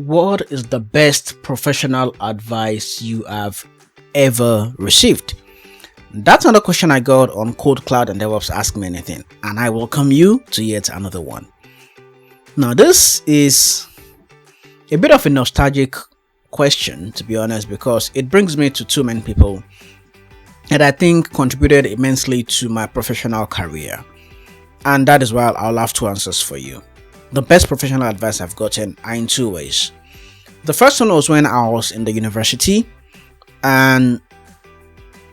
what is the best professional advice you have ever received? That's another question I got on Code Cloud and DevOps Ask Me Anything, and I welcome you to yet another one. Now, this is a bit of a nostalgic question, to be honest, because it brings me to two main people that I think contributed immensely to my professional career, and that is why I'll have two answers for you. The best professional advice I've gotten are in two ways. The first one was when I was in the university, and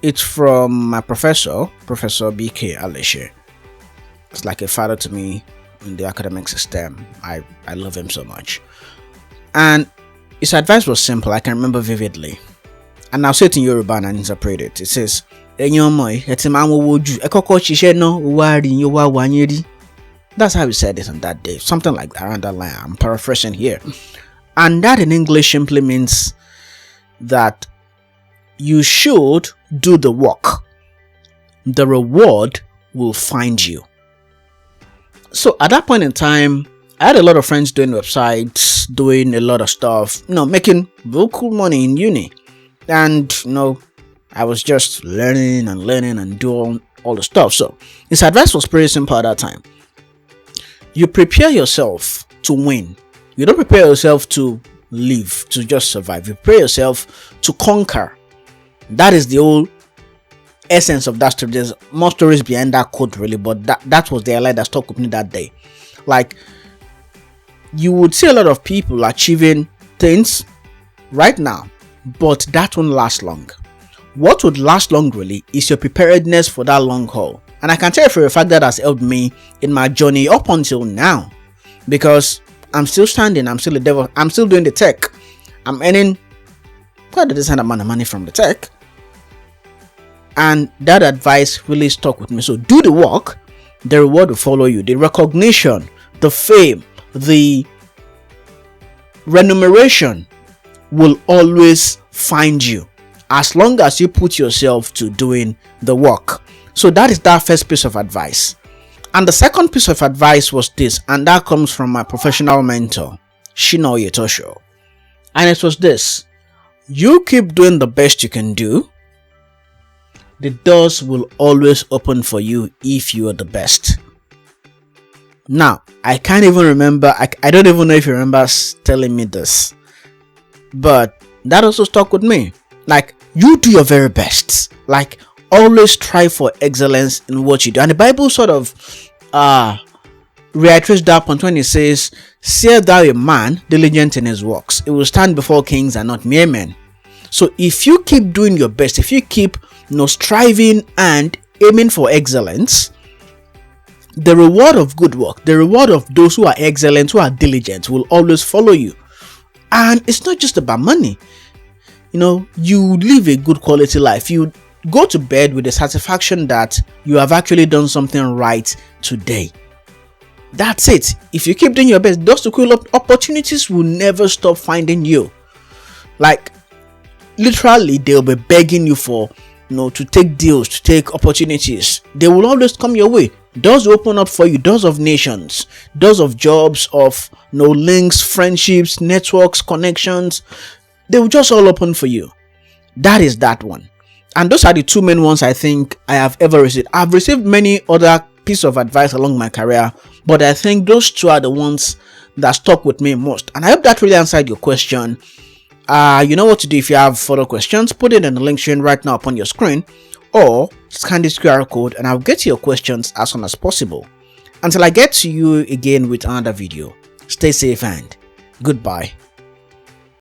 it's from my professor, Professor BK Aleshe. It's like a father to me in the academic system. I love him so much. And his advice was simple, I can remember vividly. And I'll say it in Yoruba and interpret it. It says, that's how he said it on that day. Something like around that line. I'm paraphrasing here. And that in English simply means that you should do the work. The reward will find you. So at that point in time, I had a lot of friends doing websites, doing a lot of stuff, making real cool money in uni. And, I was just learning and doing all the stuff. So his advice was pretty simple at that time. You prepare yourself to win. You don't prepare yourself to live, to just survive. You prepare yourself to conquer. That is the whole essence of that story. There's more stories behind that quote, really, but that was the highlight that stuck with me that day. Like, you would see a lot of people achieving things right now, but that won't last long. What would last long, really, is your preparedness for that long haul. And I can tell you for a fact that has helped me in my journey up until now, because I'm still standing, I'm still a devil, I'm still doing the tech. I'm earning quite a decent amount of money from the tech. And that advice really stuck with me. So do the work, the reward will follow you. The recognition, the fame, the remuneration will always find you as long as you put yourself to doing the work. So that is that first piece of advice. And the second piece of advice was this, and that comes from my professional mentor, Shino Yetosho. And it was this: you keep doing the best you can do. The doors will always open for you if you are the best. Now, I can't even remember, I don't even know if you remember telling me this, but that also stuck with me. Like, you do your very best. Like, always strive for excellence in what you do. And the Bible sort of reiterates that point when it says, "Say thou a man diligent in his works, it will stand before kings and not mere men." So if you keep doing your best, if you keep striving and aiming for excellence, the reward of good work, the reward of those who are excellent, who are diligent, will always follow you. And it's not just about money. You live a good quality life. You go to bed with the satisfaction that you have actually done something right today. That's it. If you keep doing your best, those cool opportunities will never stop finding you. Like, literally, they'll be begging you for, to take deals, to take opportunities. They will always come your way. Doors open up for you, doors of nations, doors of jobs, of links, friendships, networks, connections. They will just all open for you. That is that one. And those are the two main ones I think I have ever received. I've received many other pieces of advice along my career, but I think those two are the ones that stuck with me most. And I hope that really answered your question. You know what to do. If you have further questions, put it in the link shown right now upon your screen, or scan this QR code and I'll get to your questions as soon as possible. Until I get to you again with another video, stay safe and goodbye.